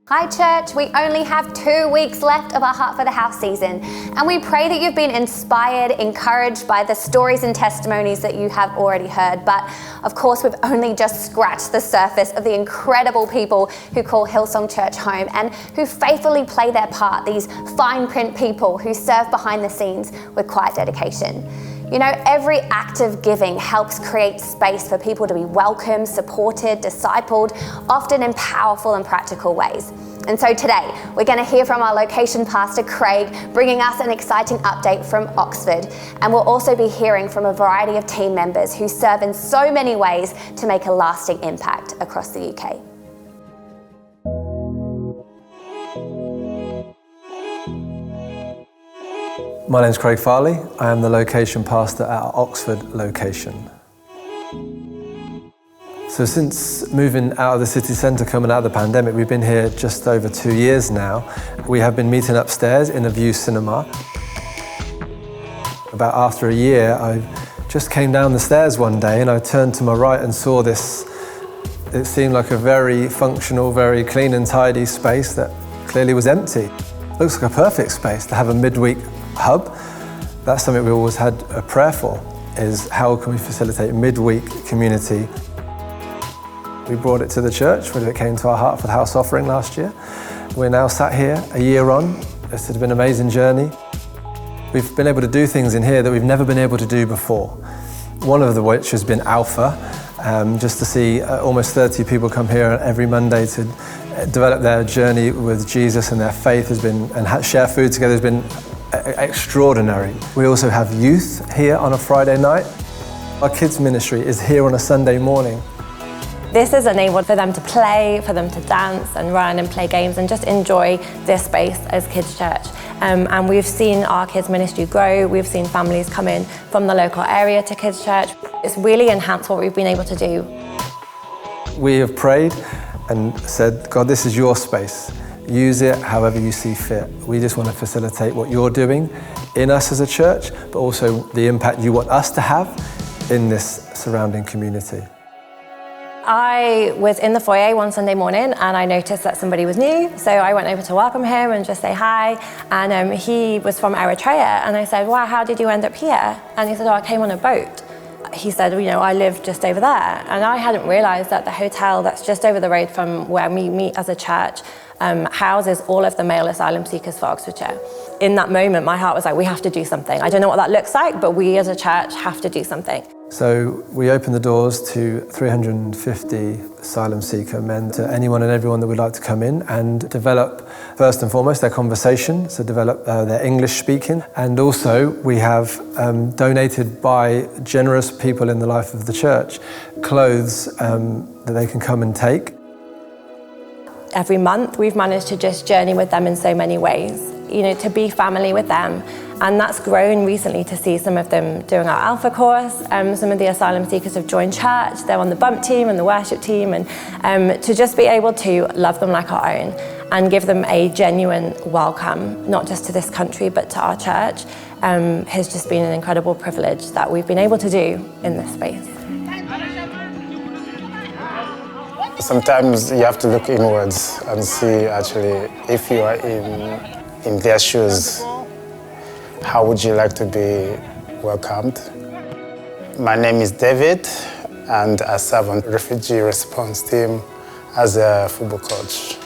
Hi church, we only have 2 weeks left of our Heart for the House season, and we pray that you've been inspired, encouraged by the stories and testimonies that you have already heard. But of course, we've only just scratched the surface of the incredible people who call Hillsong Church home and who faithfully play their part, these fine print people who serve behind the scenes with quiet dedication. You know, every act of giving helps create space for people to be welcomed, supported, discipled, often in powerful and practical ways. And so today, we're going to hear from our location pastor, Craig, bringing us an exciting update from Oxford. And we'll also be hearing from a variety of team members who serve in so many ways to make a lasting impact across the UK. My name's Craig Farley. I am the location pastor at our Oxford location. So since moving out of the city centre, coming out of the pandemic, we've been here just over 2 years now. We have been meeting upstairs in a view cinema. About after a year, I just came down the stairs one day and I turned to my right and saw this. It seemed like a very functional, very clean and tidy space that clearly was empty. Looks like a perfect space to have a midweek hub. That's something we always had a prayer for, is how can we facilitate midweek community. We brought it to the church when it came to our Heart for the House offering last year. We're now sat here a year on. It's been an amazing journey. We've been able to do things in here that we've never been able to do before. One of which has been Alpha, just to see almost 30 people come here every Monday to develop their journey with Jesus, and their faith has been, and share food together has been extraordinary. We also have youth here on a Friday night. Our kids ministry is here on a Sunday morning. This has enabled for them to play, for them to dance and run and play games and just enjoy this space as Kids Church. And we've seen our kids ministry grow. We've seen families come in from the local area to Kids Church. It's really enhanced what we've been able to do. We have prayed and said, God, this is your space. Use it however you see fit. We just want to facilitate what you're doing in us as a church, but also the impact you want us to have in this surrounding community. I was in the foyer one Sunday morning and I noticed that somebody was new, so I went over to welcome him and just say hi. And he was from Eritrea, and I said, wow, how did you end up here? And he said, oh, I came on a boat. He said, you know, I live just over there. And I hadn't realised that the hotel that's just over the road from where we meet as a church houses all of the male asylum seekers for Oxfordshire. In that moment, my heart was like, we have to do something. I don't know what that looks like, but we as a church have to do something. So we opened the doors to 350 asylum seeker men, to anyone and everyone that would like to come in and develop, first and foremost, their conversation, so develop their English speaking. And also we have donated by generous people in the life of the church, clothes that they can come and take. Every month we've managed to just journey with them in so many ways, you know, to be family with them. And that's grown recently to see some of them doing our Alpha course. Some of the asylum seekers have joined church. They're on the bump team and the worship team. And to just be able to love them like our own and give them a genuine welcome, not just to this country, but to our church, has just been an incredible privilege that we've been able to do in this space. Sometimes you have to look inwards and see actually if you are in their shoes, how would you like to be welcomed? My name is David and I serve on the refugee response team as a football coach.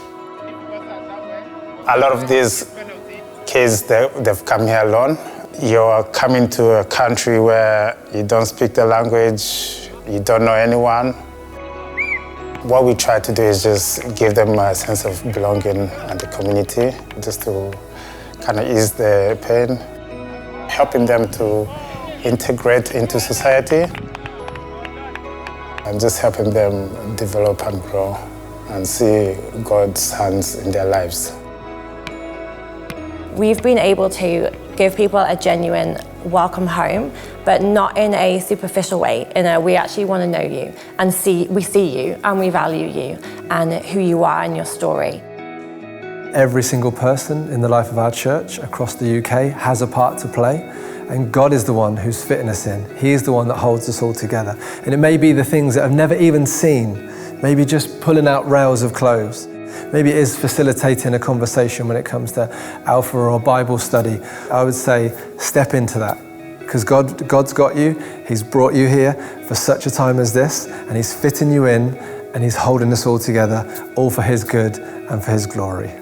A lot of these kids, they've come here alone. You're coming to a country where you don't speak the language, you don't know anyone. What we try to do is just give them a sense of belonging and the community, just to kind of ease the pain, helping them to integrate into society, and just helping them develop and grow and see God's hands in their lives. We've been able to give people a genuine welcome home, but not in a superficial way. We actually want to know you and we see you and we value you and who you are and your story. Every single person in the life of our church across the UK has a part to play, and God is the one who's fitting us in. He is the one that holds us all together. And it may be the things that I've never even seen, maybe just pulling out rails of clothes. Maybe it is facilitating a conversation when it comes to Alpha or Bible study. I would say step into that, because God's got you. He's brought you here for such a time as this, and He's fitting you in, and He's holding us all together, all for His good and for His glory.